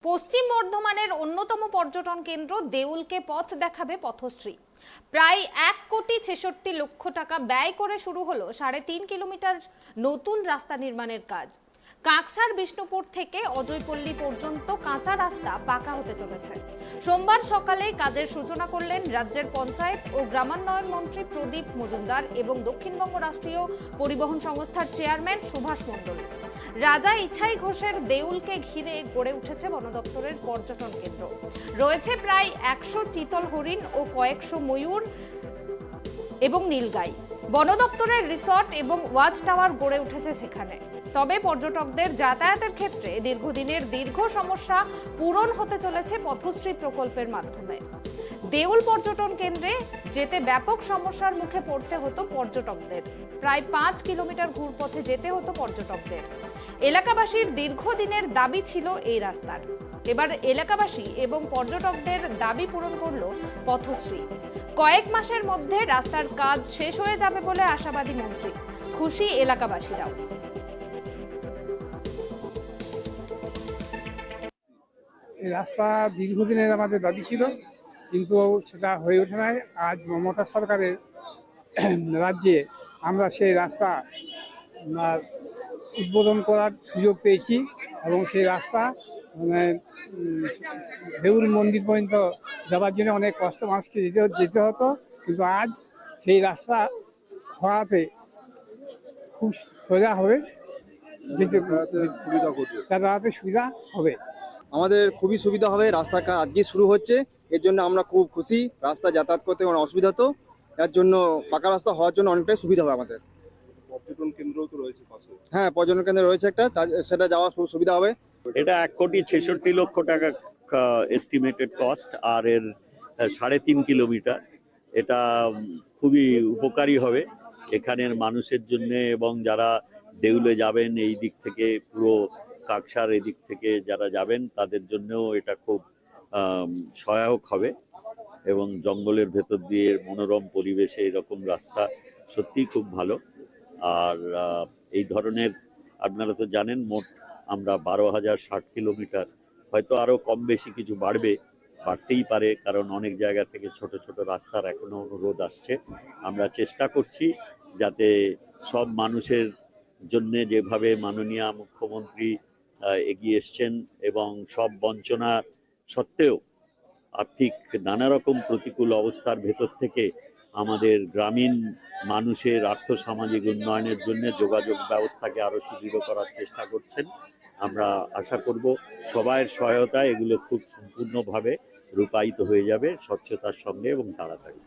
পশ্চিম বর্ধমানের অন্যতম পর্যটন কেন্দ্র দেউলকে পথ দেখাবে পথশ্রী। প্রায় 1,66,00,000 টাকা ব্যয় করে শুরু হলো 3.5 কিলোমিটার নতুন রাস্তা নির্মাণের কাজ। কাঁকসার বিষ্ণুপুর থেকে অজয়পল্লী পর্যন্ত কাঁচা রাস্তা পাকা হতে চলেছে। সোমবার সকালে কাজের সূচনা করলেন রাজ্যের পঞ্চায়েত ও গ্রামান্বয়ন মন্ত্রী প্রদীপ মজুমদার এবং দক্ষিণবঙ্গ রাষ্ট্রীয় পরিবহন সংস্থার চেয়ারম্যান সুভাষ মণ্ডল। রাজা ইছাই ঘোষের দেউলকে ঘিরে গড়ে উঠেছে বন দপ্তরের পর্যটন কেন্দ্র। রয়েছে প্রায় 100 চিতল হরিণ ও কয়েকশো ময়ূর এবং নীলগাই। বন দপ্তরের রিসর্ট এবং ওয়াচ টাওয়ার গড়ে উঠেছে সেখানে। তবে পর্যটকদের যাতায়াতের ক্ষেত্রে দীর্ঘদিনের সমস্যা পূরণ হতে চলেছে পথশ্রী প্রকল্পের মাধ্যমে। দেউল পর্যটন কেন্দ্রে যেতে ব্যাপক সমস্যার মুখে পড়তে হতো পর্যটকদের। প্রায় 5 কিলোমিটার ঘুরপথে যেতে হতো পর্যটকদের। এলাকাবাসীর দীর্ঘদিনের দাবি ছিল এই রাস্তার। এবার এলাকাবাসী এবং পর্যটকদের দাবি পূরণ করল পথশ্রী। কয়েক মাসের মধ্যে রাস্তার কাজ শেষ হয়ে যাবে বলে আশাবাদী মন্ত্রী। খুশি এলাকাবাসীরাও। এই রাস্তা দীর্ঘদিনের আমাদের দাবি ছিল, কিন্তু সেটা হয়ে ওঠে নাই। আজ মমতা সরকারের রাজ্যে আমরা সেই রাস্তা উদ্বোধন করার সুযোগ পেয়েছি এবং সেই রাস্তা দেউল মন্দির পর্যন্ত যাওয়ার জন্য অনেক কষ্ট মানুষকে যেতে হতো, কিন্তু আজ সেই রাস্তা হওয়াতে খুব সোজা হবে, যাতায়াতে সুবিধা হবে। আমাদের খুবই সুবিধা হবে। রাস্তা কাজ আজকে শুরু হচ্ছে, এর জন্য আমরা খুব খুশি। রাস্তা যাতায়াত করতে কোনো অসুবিধা হতো, এর জন্য পাকা রাস্তা হওয়ার জন্য অনেকটাই সুবিধা হবে আমাদের। পর্যটন কেন্দ্রও তো রয়েছে পাশে। হ্যাঁ, পর্যটন কেন্দ্র রয়েছে একটা, সেটা যাওয়া খুব সুবিধা হবে। এটা 1,66,00,000 টাকা এস্টিমেটেড কস্ট, আর এর 3.5 কিলোমিটার। এটা খুবই উপকারী হবে এখানের মানুষের জন্য, এবং যারা দেউলে যাবেন এই দিক থেকে, পুরো কাকসার এদিক থেকে যারা যাবেন তাদের জন্যও এটা খুব সহায়ক হবে। এবং জঙ্গলের ভেতর দিয়ে মনোরম পরিবেশে এরকম রাস্তা সত্যিই খুব ভালো। আর এই ধরনের আপনারা তো জানেন, মোট আমরা 12,060 কিলোমিটার, হয়তো আরো কম বেশি কিছু বাড়তেই পারে, কারণ অনেক জায়গা থেকে ছোট ছোট রাস্তার এখনো অনুরোধ আসছে। আমরা চেষ্টা করছি যাতে সব মানুষের জন্য যেভাবে মাননীয় মুখ্যমন্ত্রী এগিয়ে এসছেন, এবং সব বঞ্চনা সত্ত্বেও আর্থিক নানা রকম প্রতিকূল অবস্থার ভেতর থেকে আমাদের গ্রামীণ মানুষের আর্থসামাজিক উন্নয়নের জন্য যোগাযোগ ব্যবস্থাকে আরো সুদৃঢ় করার চেষ্টা করছেন। আমরা আশা করব সবার সহায়তায় এগুলো খুব সম্পূর্ণভাবে রূপায়িত হয়ে যাবে স্বচ্ছতার সঙ্গে এবং তাড়াতাড়ি।